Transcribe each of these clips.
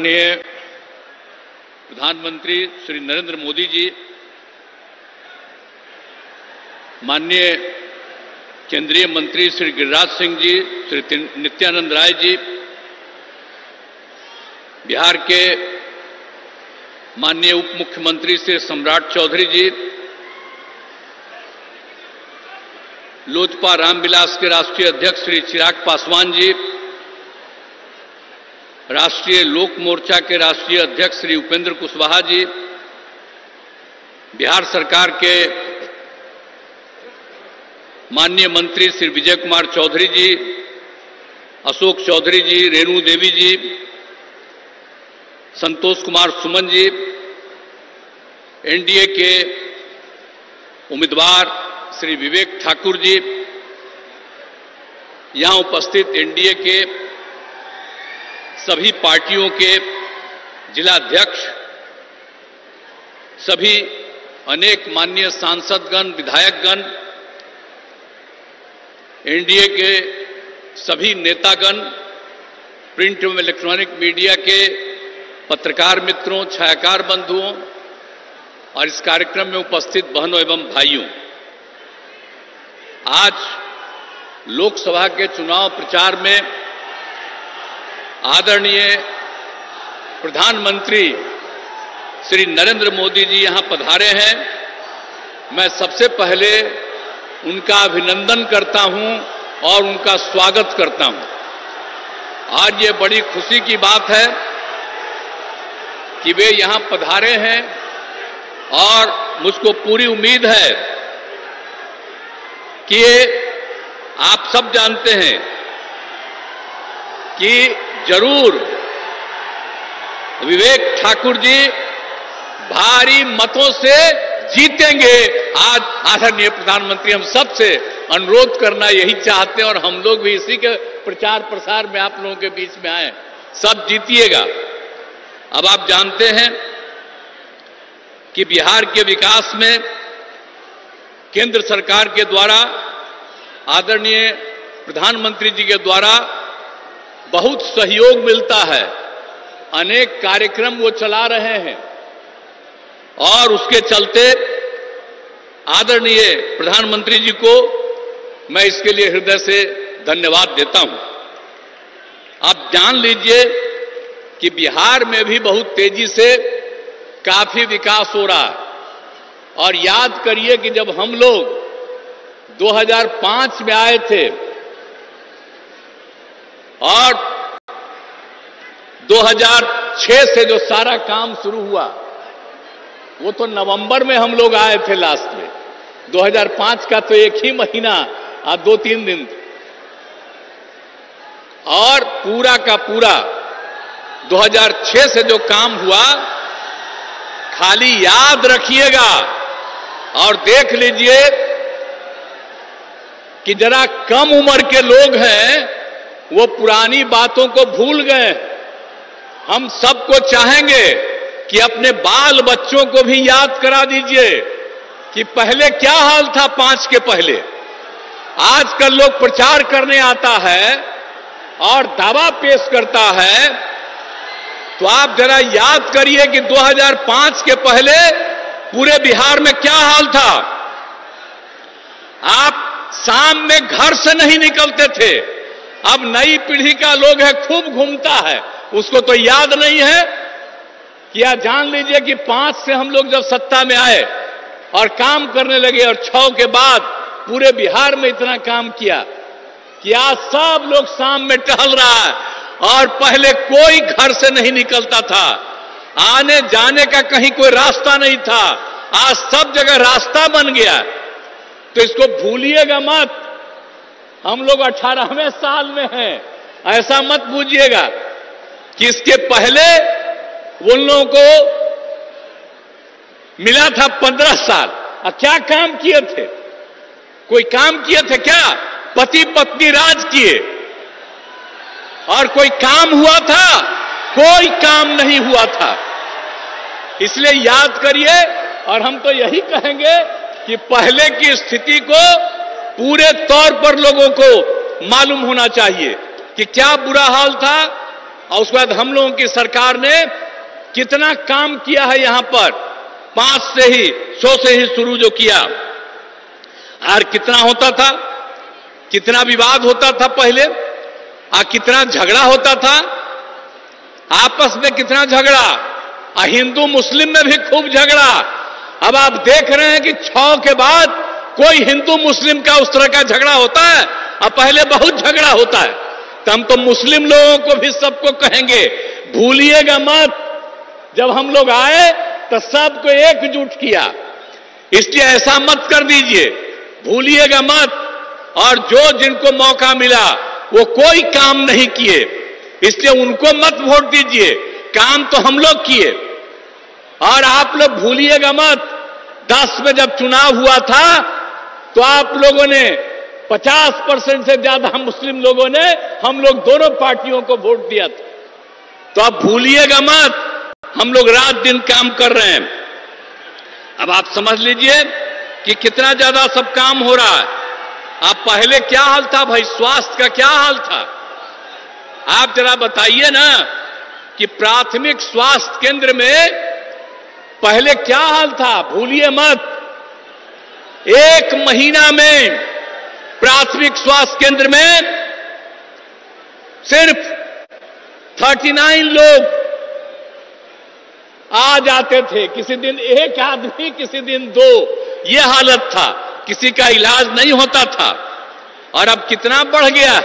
माननीय प्रधानमंत्री श्री नरेंद्र मोदी जी, माननीय केंद्रीय मंत्री श्री गिरिराज सिंह जी, श्री नित्यानंद राय जी, बिहार के माननीय उप मुख्यमंत्री श्री सम्राट चौधरी जी, लोजपा रामविलास के राष्ट्रीय अध्यक्ष श्री चिराग पासवान जी, राष्ट्रीय लोक मोर्चा के राष्ट्रीय अध्यक्ष श्री उपेंद्र कुशवाहा जी, बिहार सरकार के माननीय मंत्री श्री विजय कुमार चौधरी जी, अशोक चौधरी जी, रेणु देवी जी, संतोष कुमार सुमन जी, एनडीए के उम्मीदवार श्री विवेक ठाकुर जी, यहां उपस्थित एनडीए के सभी पार्टियों के जिलाध्यक्ष, सभी अनेक माननीय सांसदगण, विधायकगण, एनडीए के सभी नेतागण, प्रिंट एवं इलेक्ट्रॉनिक मीडिया के पत्रकार मित्रों, छायाकार बंधुओं और इस कार्यक्रम में उपस्थित बहनों एवं भाइयों, आज लोकसभा के चुनाव प्रचार में आदरणीय प्रधानमंत्री श्री नरेंद्र मोदी जी यहां पधारे हैं। मैं सबसे पहले उनका अभिनंदन करता हूं और उनका स्वागत करता हूं। आज ये बड़ी खुशी की बात है कि वे यहां पधारे हैं और मुझको पूरी उम्मीद है कि आप सब जानते हैं कि जरूर विवेक ठाकुर जी भारी मतों से जीतेंगे। आज आदरणीय प्रधानमंत्री हम सब से अनुरोध करना यही चाहते हैं और हम लोग भी इसी के प्रचार प्रसार में आप लोगों के बीच में आए, सब जीतिएगा। अब आप जानते हैं कि बिहार के विकास में केंद्र सरकार के द्वारा, आदरणीय प्रधानमंत्री जी के द्वारा बहुत सहयोग मिलता है। अनेक कार्यक्रम वो चला रहे हैं और उसके चलते आदरणीय प्रधानमंत्री जी को मैं इसके लिए हृदय से धन्यवाद देता हूं। आप जान लीजिए कि बिहार में भी बहुत तेजी से काफी विकास हो रहा है। और याद करिए कि जब हम लोग 2005 में आए थे और 2006 से जो सारा काम शुरू हुआ, वो तो नवंबर में हम लोग आए थे लास्ट में। 2005 का तो एक ही महीना और 2-3 दिन, और पूरा का पूरा 2006 से जो काम हुआ, खाली याद रखिएगा और देख लीजिए कि जरा कम उम्र के लोग हैं वो पुरानी बातों को भूल गए। हम सबको चाहेंगे कि अपने बाल बच्चों को भी याद करा दीजिए कि पहले क्या हाल था 5 के पहले। आजकल लोग प्रचार करने आता है और दावा पेश करता है, तो आप जरा याद करिए कि 2005 के पहले पूरे बिहार में क्या हाल था। आप शाम में घर से नहीं निकलते थे। अब नई पीढ़ी का लोग है, खूब घूमता है, उसको तो याद नहीं है। क्या जान लीजिए कि 5 से हम लोग जब सत्ता में आए और काम करने लगे और 6 के बाद पूरे बिहार में इतना काम किया कि आज सब लोग शाम में टहल रहा है और पहले कोई घर से नहीं निकलता था। आने जाने का कहीं कोई रास्ता नहीं था, आज सब जगह रास्ता बन गया। तो इसको भूलिएगा मत। हम लोग 18वें साल में हैं, ऐसा मत बूझिएगा कि इसके पहले उन लोगों को मिला था 15 साल। और क्या काम किए थे? कोई काम किए थे क्या? पति पत्नी राज किए। और कोई काम हुआ था? कोई काम नहीं हुआ था। इसलिए याद करिए, और हम तो यही कहेंगे कि पहले की स्थिति को पूरे तौर पर लोगों को मालूम होना चाहिए कि क्या बुरा हाल था और उसके बाद हम लोगों की सरकार ने कितना काम किया है यहां पर, 100 से ही शुरू जो किया। और कितना होता था, कितना विवाद होता था पहले, और कितना झगड़ा होता था आपस में, कितना झगड़ा, और हिंदू मुस्लिम में भी खूब झगड़ा। अब आप देख रहे हैं कि 6 के बाद कोई हिंदू मुस्लिम का उस तरह का झगड़ा होता है, और पहले बहुत झगड़ा होता है। तो हम तो मुस्लिम लोगों को भी सबको कहेंगे, भूलिएगा मत, जब हम लोग आए तो सबको एकजुट किया, इसलिए ऐसा मत कर दीजिए, भूलिएगा मत। और जो जिनको मौका मिला वो कोई काम नहीं किए, इसलिए उनको मत वोट दीजिए, काम तो हम लोग किए। और आप लोग भूलिएगा मत, 10 में जब चुनाव हुआ था तो आप लोगों ने 50% से ज्यादा मुस्लिम लोगों ने हम लोग दोनों पार्टियों को वोट दिया था। तो आप भूलिएगा मत, हम लोग रात दिन काम कर रहे हैं। अब आप समझ लीजिए कि कितना ज्यादा सब काम हो रहा है। अब पहले क्या हाल था भाई, स्वास्थ्य का क्या हाल था, आप जरा बताइए ना कि प्राथमिक स्वास्थ्य केंद्र में पहले क्या हाल था, भूलिए मत। 1 महीना में प्राथमिक स्वास्थ्य केंद्र में सिर्फ 39 लोग आ जाते थे, किसी दिन 1 आदमी, किसी दिन 2, यह हालत था, किसी का इलाज नहीं होता था। और अब कितना बढ़ गया,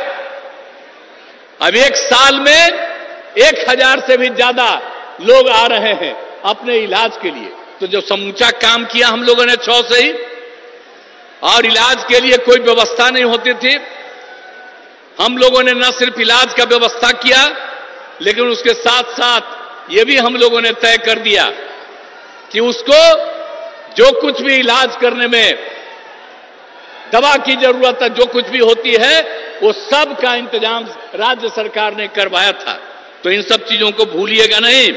अब 1 साल में 1000 से भी ज्यादा लोग आ रहे हैं अपने इलाज के लिए। तो जो समूचा काम किया हम लोगों ने 6 से ही, और इलाज के लिए कोई व्यवस्था नहीं होती थी, हम लोगों ने न सिर्फ इलाज का व्यवस्था किया, लेकिन उसके साथ साथ यह भी हम लोगों ने तय कर दिया कि उसको जो कुछ भी इलाज करने में दवा की जरूरत है, जो कुछ भी होती है, वो सब का इंतजाम राज्य सरकार ने करवाया था। तो इन सब चीजों को भूलिएगा नहीं।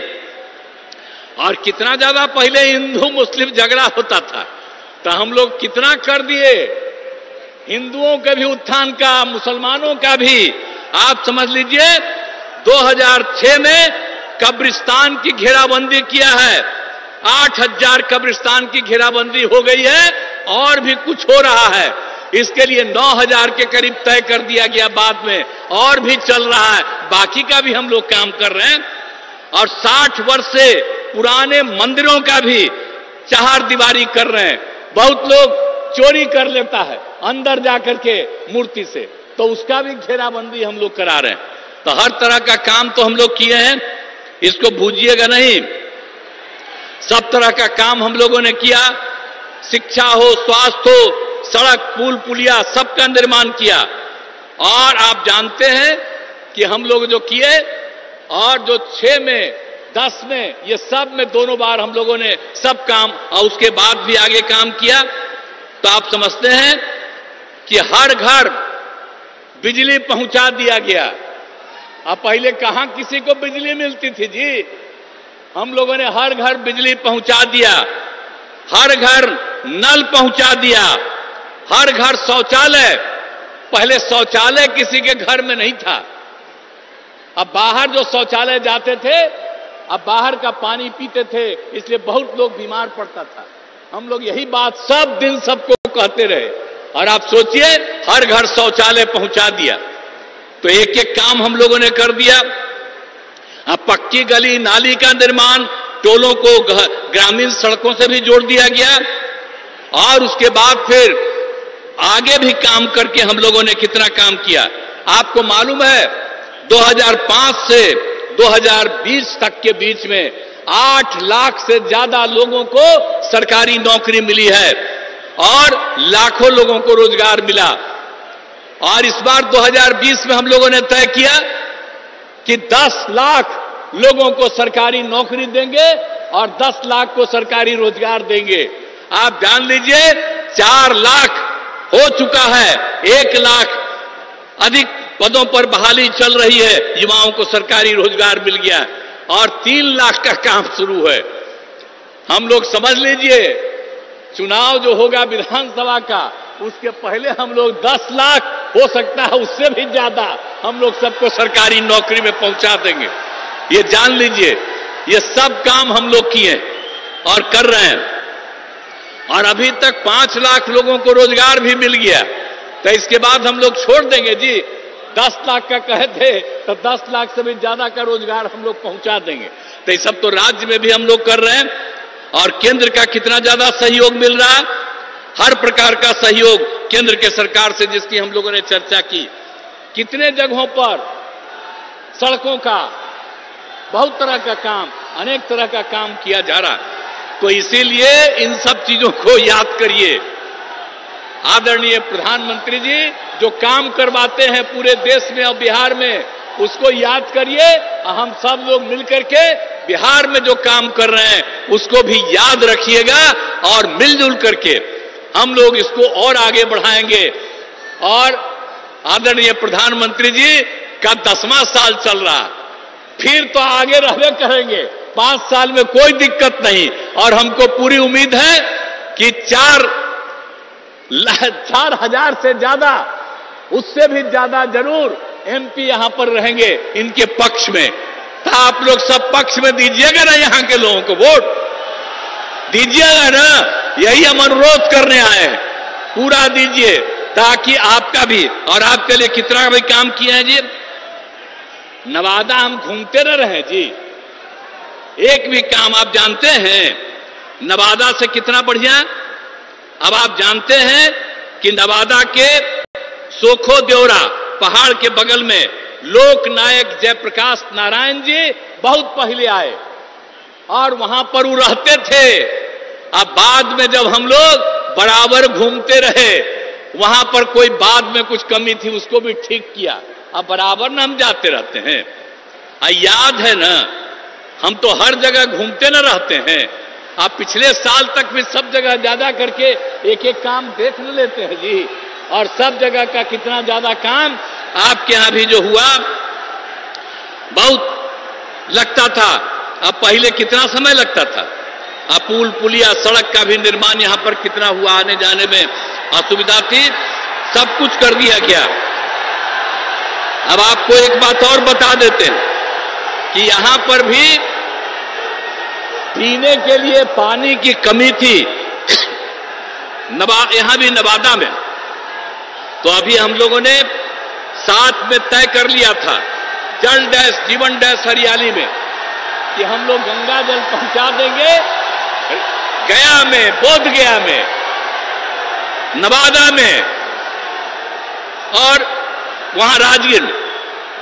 और कितना ज्यादा पहले हिंदू मुस्लिम झगड़ा होता था, तो हम लोग कितना कर दिए, हिंदुओं के भी उत्थान का, मुसलमानों का भी। आप समझ लीजिए 2006 में कब्रिस्तान की घेराबंदी किया है, 8000 कब्रिस्तान की घेराबंदी हो गई है, और भी कुछ हो रहा है। इसके लिए 9000 के करीब तय कर दिया गया बाद में, और भी चल रहा है, बाकी का भी हम लोग काम कर रहे हैं। और 60 वर्ष से पुराने मंदिरों का भी चार दीवारी कर रहे हैं। बहुत लोग चोरी कर लेता है अंदर जाकर के मूर्ति से, तो उसका भी घेराबंदी हम लोग करा रहे हैं। तो हर तरह का काम तो हम लोग किए हैं, इसको भूलिएगा नहीं। सब तरह का काम हम लोगों ने किया, शिक्षा हो, स्वास्थ्य हो, सड़क, पुल, पुलिया, सबका निर्माण किया। और आप जानते हैं कि हम लोग जो किए, और जो 6 में, 10 में, ये सब में दोनों बार हम लोगों ने सब काम, और उसके बाद भी आगे काम किया। तो आप समझते हैं कि हर घर बिजली पहुंचा दिया गया। अब पहले कहां किसी को बिजली मिलती थी जी, हम लोगों ने हर घर बिजली पहुंचा दिया, हर घर नल पहुंचा दिया, हर घर शौचालय। पहले शौचालय किसी के घर में नहीं था, अब बाहर जो शौचालय जाते थे, अब बाहर का पानी पीते थे, इसलिए बहुत लोग बीमार पड़ता था। हम लोग यही बात सब दिन सबको कहते रहे, और आप सोचिए हर घर शौचालय पहुंचा दिया। तो एक एक काम हम लोगों ने कर दिया। अब पक्की गली नाली का निर्माण, टोलों को ग्रामीण सड़कों से भी जोड़ दिया गया। और उसके बाद फिर आगे भी काम करके हम लोगों ने कितना काम किया। आपको मालूम है 2005 से 2020 तक के बीच में 8 लाख से ज्यादा लोगों को सरकारी नौकरी मिली है, और लाखों लोगों को रोजगार मिला। और इस बार 2020 में हम लोगों ने तय किया कि 10 लाख लोगों को सरकारी नौकरी देंगे और 10 लाख को सरकारी रोजगार देंगे। आप जान लीजिए 4 लाख हो चुका है, 1 लाख अधिक पदों पर बहाली चल रही है, युवाओं को सरकारी रोजगार मिल गया, और 3 लाख का काम शुरू है। हम लोग समझ लीजिए चुनाव जो होगा विधानसभा का, उसके पहले हम लोग 10 लाख हो सकता है उससे भी ज्यादा हम लोग सबको सरकारी नौकरी में पहुंचा देंगे। ये जान लीजिए, ये सब काम हम लोग किए और कर रहे हैं, और अभी तक 5 लाख लोगों को रोजगार भी मिल गया। तो इसके बाद हम लोग छोड़ देंगे जी, 10 लाख का कहे थे तो 10 लाख से भी ज्यादा का रोजगार हम लोग पहुंचा देंगे। तो ये सब तो राज्य में भी हम लोग कर रहे हैं, और केंद्र का कितना ज्यादा सहयोग मिल रहा है, हर प्रकार का सहयोग केंद्र के सरकार से, जिसकी हम लोगों ने चर्चा की। कितने जगहों पर सड़कों का, बहुत तरह का काम, अनेक तरह का काम किया जा रहा है। तो इसीलिए इन सब चीजों को याद करिए। आदरणीय प्रधानमंत्री जी जो काम करवाते हैं पूरे देश में और बिहार में, उसको याद करिए। हम सब लोग मिलकर के बिहार में जो काम कर रहे हैं उसको भी याद रखिएगा, और मिलजुल करके हम लोग इसको और आगे बढ़ाएंगे। और आदरणीय प्रधानमंत्री जी का 10वां साल चल रहा, फिर तो आगे रहने करेंगे। 5 साल में कोई दिक्कत नहीं, और हमको पूरी उम्मीद है कि 4,000 से ज्यादा, उससे भी ज्यादा जरूर एमपी यहां पर रहेंगे इनके पक्ष में। तो आप लोग सब पक्ष में दीजिएगा ना, यहां के लोगों को वोट दीजिएगा ना, यही हम अनुरोध करने आए हैं। पूरा दीजिए ताकि आपका भी, और आपके लिए कितना भी काम किए हैं जी। नवादा हम घूमते न रहे जी, एक भी काम आप जानते हैं नवादा से कितना बढ़िया। अब आप जानते हैं कि नवादा के सोखो देवरा पहाड़ के बगल में लोक नायक जयप्रकाश नारायण जी बहुत पहले आए, और वहां पर वो रहते थे। अब बाद में जब हम लोग बराबर घूमते रहे, वहां पर कोई बाद में कुछ कमी थी उसको भी ठीक किया। अब बराबर ना हम जाते रहते हैं, याद है ना, हम तो हर जगह घूमते न रहते हैं। आप पिछले साल तक भी सब जगह ज्यादा करके एक एक काम देख न लेते हैं जी, और सब जगह का कितना ज्यादा काम आपके यहां भी जो हुआ बहुत लगता था। अब पहले कितना समय लगता था, अब पुल पुलिया सड़क का भी निर्माण यहां पर कितना हुआ, आने जाने में असुविधा थी, सब कुछ कर दिया गया। अब आपको एक बात और बता देते हैं कि यहां पर भी पीने के लिए पानी की कमी थी यहां भी नवादा में। तो अभी हम लोगों ने साथ में तय कर लिया था जल डैश जीवन डैश हरियाली में कि हम लोग गंगा जल पहुंचा देंगे गया में, बोध गया में, नवादा में और वहां राजगीर में।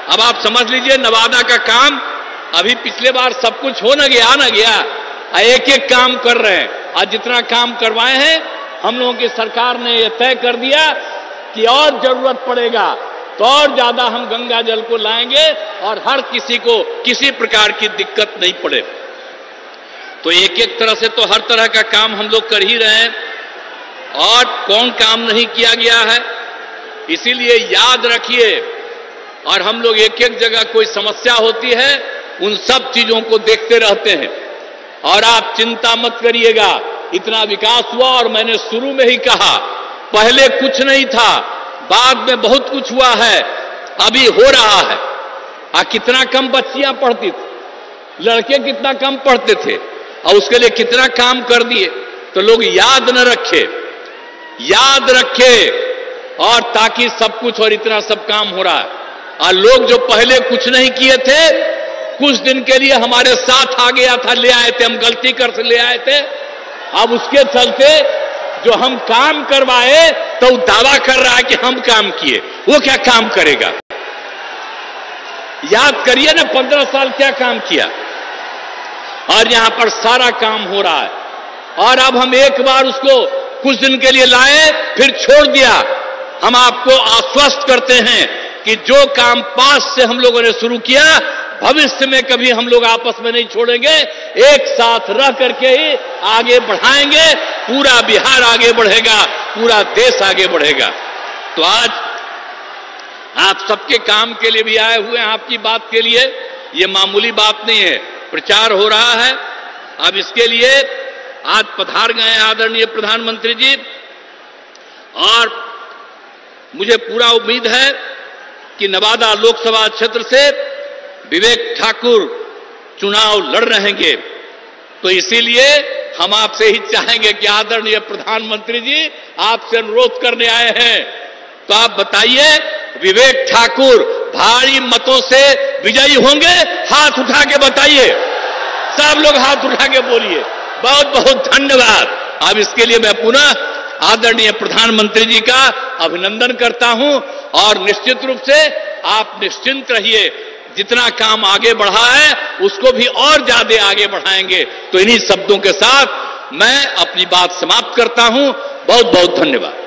अब आप समझ लीजिए नवादा का काम अभी पिछले बार सब कुछ हो न गया, एक एक काम कर रहे हैं। आज जितना काम करवाए हैं हम लोगों की सरकार ने यह तय कर दिया कि और जरूरत पड़ेगा तो और ज्यादा हम गंगा जल को लाएंगे और हर किसी को किसी प्रकार की दिक्कत नहीं पड़े। तो एक एक तरह से तो हर तरह का काम हम लोग कर ही रहे हैं, और कौन काम नहीं किया गया है। इसीलिए याद रखिए, और हम लोग एक एक जगह कोई समस्या होती है उन सब चीजों को देखते रहते हैं। और आप चिंता मत करिएगा, इतना विकास हुआ, और मैंने शुरू में ही कहा पहले कुछ नहीं था, बाद में बहुत कुछ हुआ है, अभी हो रहा है। कितना कम बच्चियां पढ़ती थी, लड़के कितना कम पढ़ते थे, और उसके लिए कितना काम कर दिए। तो लोग याद न रखे, याद रखे, और ताकि सब कुछ और इतना सब काम हो रहा है। और लोग जो पहले कुछ नहीं किए थे, कुछ दिन के लिए हमारे साथ आ गया था, ले आए थे, हम गलती कर ले आए थे। अब उसके चलते जो हम काम करवाए तो दावा कर रहा है कि हम काम किए, वो क्या काम करेगा। याद करिए ना 15 साल क्या काम किया, और यहां पर सारा काम हो रहा है। और अब हम एक बार उसको कुछ दिन के लिए लाए फिर छोड़ दिया। हम आपको आश्वस्त करते हैं कि जो काम पास से हम लोगों ने शुरू किया भविष्य में कभी हम लोग आपस में नहीं छोड़ेंगे, एक साथ रह करके ही आगे बढ़ाएंगे। पूरा बिहार आगे बढ़ेगा, पूरा देश आगे बढ़ेगा। तो आज आप सबके काम के लिए भी आए हुए हैं, आपकी बात के लिए। ये मामूली बात नहीं है, प्रचार हो रहा है। अब इसके लिए आज पधार गए आदरणीय प्रधानमंत्री जी, और मुझे पूरा उम्मीद है कि नवादा लोकसभा क्षेत्र से विवेक ठाकुर चुनाव लड़ रहेंगे। तो इसीलिए हम आपसे ही चाहेंगे कि आदरणीय प्रधानमंत्री जी आपसे अनुरोध करने आए हैं, तो आप बताइए विवेक ठाकुर भारी मतों से विजयी होंगे? हाथ उठा के बताइए, सब लोग हाथ उठा के बोलिए। बहुत बहुत धन्यवाद। अब इसके लिए मैं पुनः आदरणीय प्रधानमंत्री जी का अभिनंदन करता हूं और निश्चित रूप से आप निश्चिंत रहिए, जितना काम आगे बढ़ा है उसको भी और ज्यादा आगे बढ़ाएंगे। तो इन्हीं शब्दों के साथ मैं अपनी बात समाप्त करता हूं। बहुत बहुत धन्यवाद।